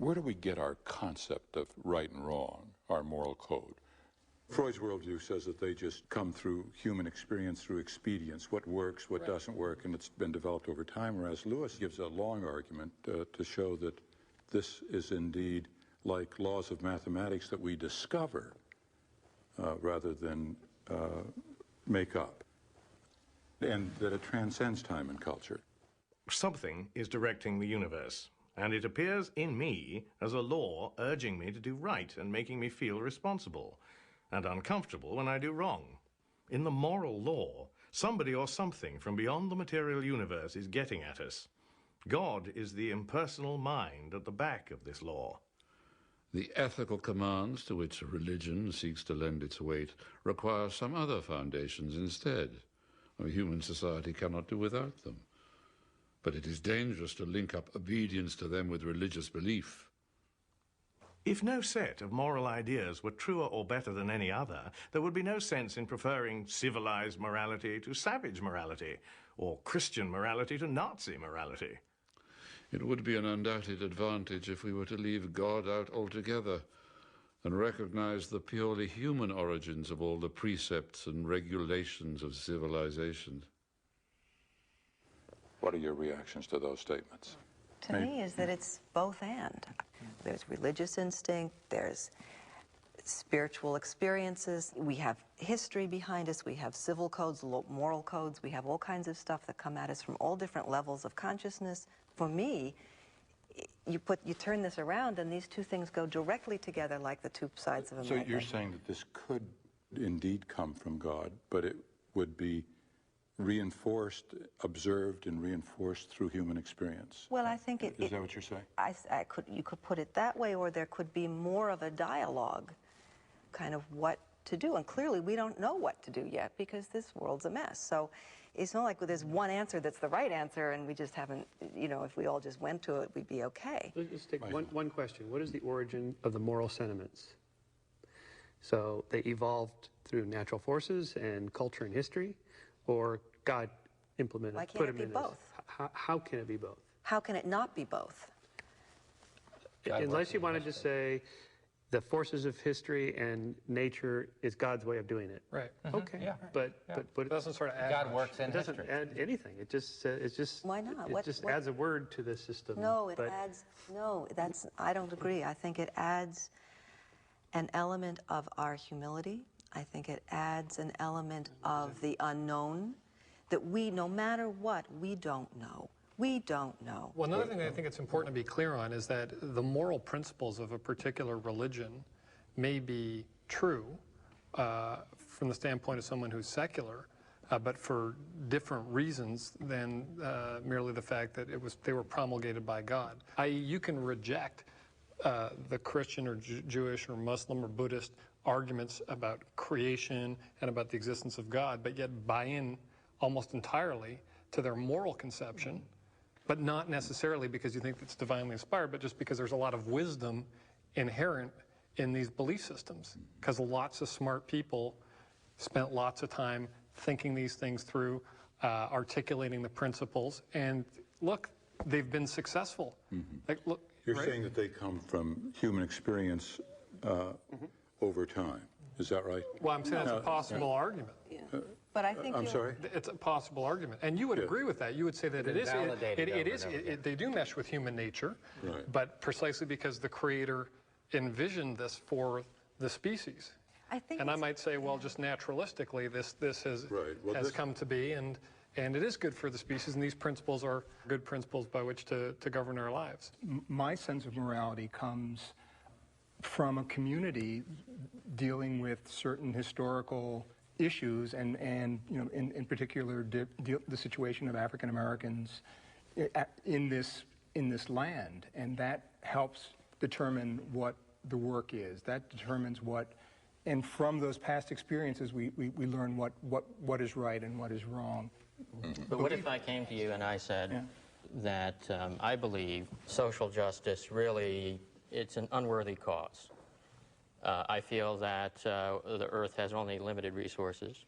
Where do we get our concept of right and wrong, our moral code? Freud's worldview says that they just come through human experience, through expedience, what works, what doesn't work, and it's been developed over time, whereas Lewis gives a long argument to show that this is indeed like laws of mathematics that we discover rather than make up, and that it transcends time and culture. Something is directing the universe, and it appears in me as a law urging me to do right and making me feel responsible and uncomfortable when I do wrong. In the moral law, somebody or something from beyond the material universe is getting at us. God is the impersonal mind at the back of this law. The ethical commands to which a religion seeks to lend its weight require some other foundations instead. A human society cannot do without them. But it is dangerous to link up obedience to them with religious belief. If no set of moral ideas were truer or better than any other, there would be no sense in preferring civilized morality to savage morality, or Christian morality to Nazi morality. It would be an undoubted advantage if we were to leave God out altogether and recognize the purely human origins of all the precepts and regulations of civilization. What are your reactions to those statements? To me is that it's both and. There's religious instinct, there's spiritual experiences, we have history behind us, we have civil codes, moral codes, we have all kinds of stuff that come at us from all different levels of consciousness. For me, you turn this around and these two things go directly together like the two sides of a magnet. So you're saying that this could indeed come from God, but it would be reinforced, observed, and reinforced through human experience. Well, I think is that what you're saying? You could put it that way, or there could be more of a dialogue, kind of what to do. And clearly, we don't know what to do yet because this world's a mess. So it's not like there's one answer that's the right answer, and we just haven't. You know, if we all just went to it, we'd be okay. Let's take one question. What is the origin of the moral sentiments? So they evolved through natural forces and culture and history, or God implemented, Why can't put it them be in both? this? How can it be both? How can it not be both? Unless you wanted to say the forces of history and nature is God's way of doing it. Right. Okay. Yeah. But it doesn't sort of add God much. works in it doesn't history. add anything. It just Why not? It just adds a word to the system. No, it adds. No, I don't agree. I think it adds an element of our humility. I think it adds an element of the unknown that we, no matter what, we don't know. We don't know. Well, another thing that I think it's important to be clear on is that the moral principles of a particular religion may be true from the standpoint of someone who's secular, but for different reasons than merely the fact that they were promulgated by God. I.e., you can reject the Christian or Jewish or Muslim or Buddhist arguments about creation and about the existence of God, but yet buy in almost entirely to their moral conception, but not necessarily because you think it's divinely inspired, but just because there's a lot of wisdom inherent in these belief systems, because lots of smart people spent lots of time thinking these things through, articulating the principles, and look, they've been successful. Like, look, You're saying that they come from human experience over time. Is that right? Well, I'm saying it's a possible argument. Yeah. But I think I'm sorry? It's a possible argument. And you would agree with that. You would say that they do mesh with human nature, right, but precisely because the Creator envisioned this for the species. I might say, well, just naturalistically, this has come to be, and it is good for the species, and these principles are good principles by which to govern our lives. My sense of morality comes from a community dealing with certain historical issues, and you know, in particular, the situation of African Americans in this land, and that helps determine what the work is. That determines what, and from those past experiences, we learn what is right and what is wrong. But what if I came to you and I said that I believe social justice really, it's an unworthy cause. I feel that the earth has only limited resources,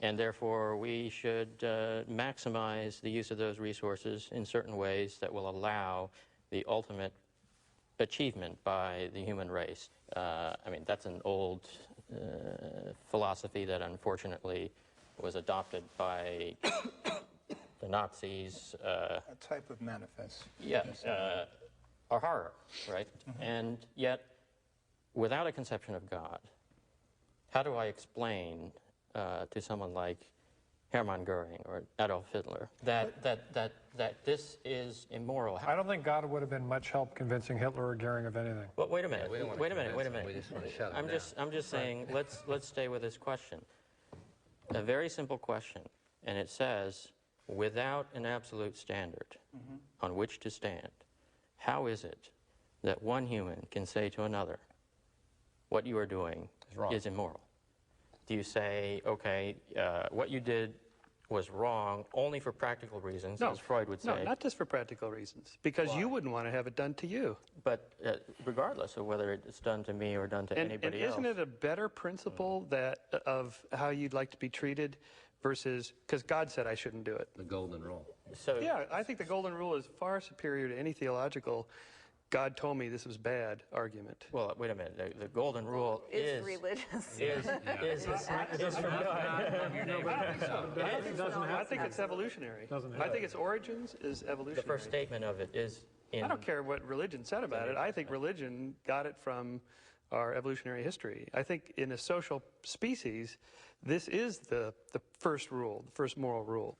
and therefore we should maximize the use of those resources in certain ways that will allow the ultimate achievement by the human race. I mean, that's an old philosophy that unfortunately was adopted by the Nazis. A type of manifest. Yeah, a horror, right? And yet, without a conception of God, how do I explain to someone like Hermann Goering or Adolf Hitler that this is immoral? I don't think God would have been much help convincing Hitler or Goering of anything. Well, wait a minute. We don't want to Wait a minute. convince them. We just want to shut them down. I'm just saying. Let's stay with this question. A very simple question, and it says, without an absolute standard on which to stand, how is it that one human can say to another, what you are doing is immoral? Do you say, okay, what you did was wrong only for practical reasons, as Freud would say? No, not just for practical reasons, because you wouldn't want to have it done to you. But regardless of whether it's done to me or done to anybody else. And isn't it a better principle of how you'd like to be treated versus, because God said I shouldn't do it. The golden rule. So, Yeah, I think the golden rule is far superior to any theological God told me this was bad argument. well, wait a minute. The golden rule Is religious. is from God. I think it's evolutionary. I think its origins is evolutionary. The first statement of it is in. I don't care what religion said about it. I think religion got it from our evolutionary history. I think in a social species, this is the first rule, the first moral rule.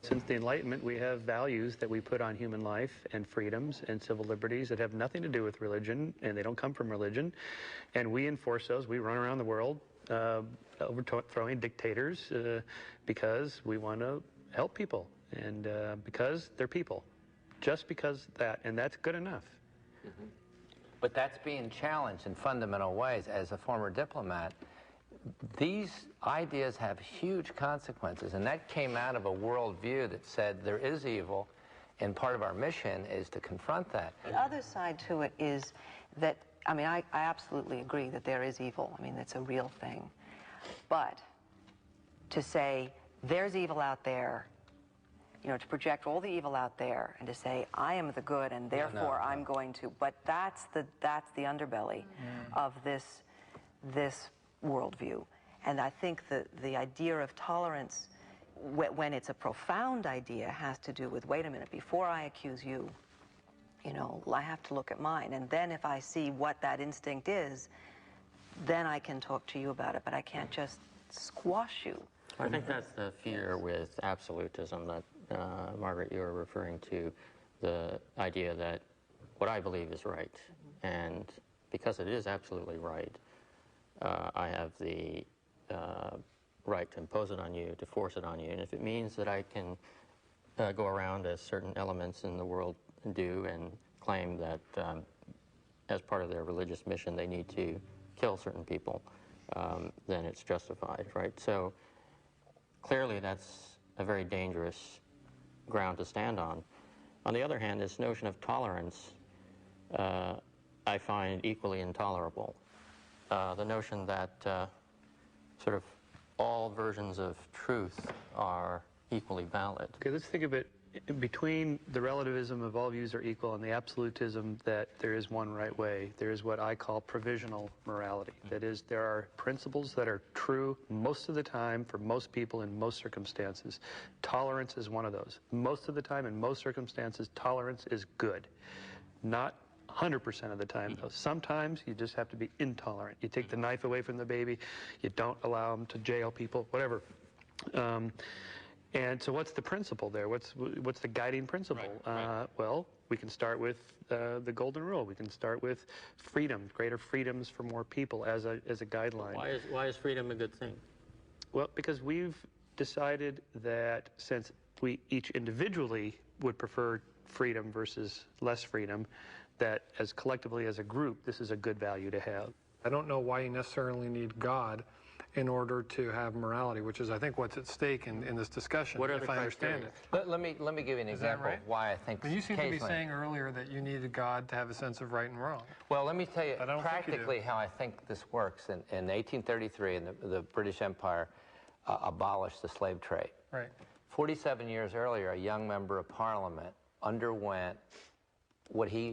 Since the Enlightenment, we have values that we put on human life and freedoms and civil liberties that have nothing to do with religion, and they don't come from religion. And we enforce those. We run around the world overthrowing dictators because we want to help people and because they're people. Just because that, and that's good enough. But that's being challenged in fundamental ways. As a former diplomat, these ideas have huge consequences, and that came out of a worldview that said there is evil, and part of our mission is to confront that. The other side to it is that, I mean, I absolutely agree that there is evil. I mean, it's a real thing. But to say there's evil out there, you know, to project all the evil out there and to say I am the good and therefore I'm going to, but that's the underbelly of this worldview. And I think the idea of tolerance, when it's a profound idea, has to do with, wait a minute, before I accuse you, you know, I have to look at mine. And then if I see what that instinct is, then I can talk to you about it, but I can't just squash you. I think that's the fear with absolutism that, Margaret, you were referring to, the idea that what I believe is right. And because it is absolutely right, I have the right to impose it on you, to force it on you. And if it means that I can go around, as certain elements in the world do, and claim that as part of their religious mission they need to kill certain people, then it's justified, right? So clearly that's a very dangerous ground to stand on. On the other hand, this notion of tolerance I find equally intolerable. The notion that sort of all versions of truth are equally valid. Okay, let's think of it between the relativism of all views are equal and the absolutism that there is one right way. There is what I call provisional morality. That is, there are principles that are true most of the time for most people in most circumstances. Tolerance is one of those. Most of the time in most circumstances, tolerance is good. Not 100% of the time, though. Sometimes you just have to be intolerant. You take the knife away from the baby, you don't allow them to jail people, whatever. And so what's the principle there? What's the guiding principle? Right. Well, we can start with the golden rule. We can start with freedom, greater freedoms for more people as a guideline. Why is freedom a good thing? Well, because we've decided that since we each individually would prefer freedom versus less freedom, that as collectively as a group, this is a good value to have. I don't know why you necessarily need God in order to have morality, which is, I think, what's at stake in this discussion, What are if the I understand it. criteria? Let me give you an example right? of why I think But you seem to be occasionally- saying earlier that you needed God to have a sense of right and wrong. Well, let me tell you I don't think you practically do. how I think this works. In 1833, the British Empire abolished the slave trade. Right. 47 years earlier, a young member of Parliament underwent what he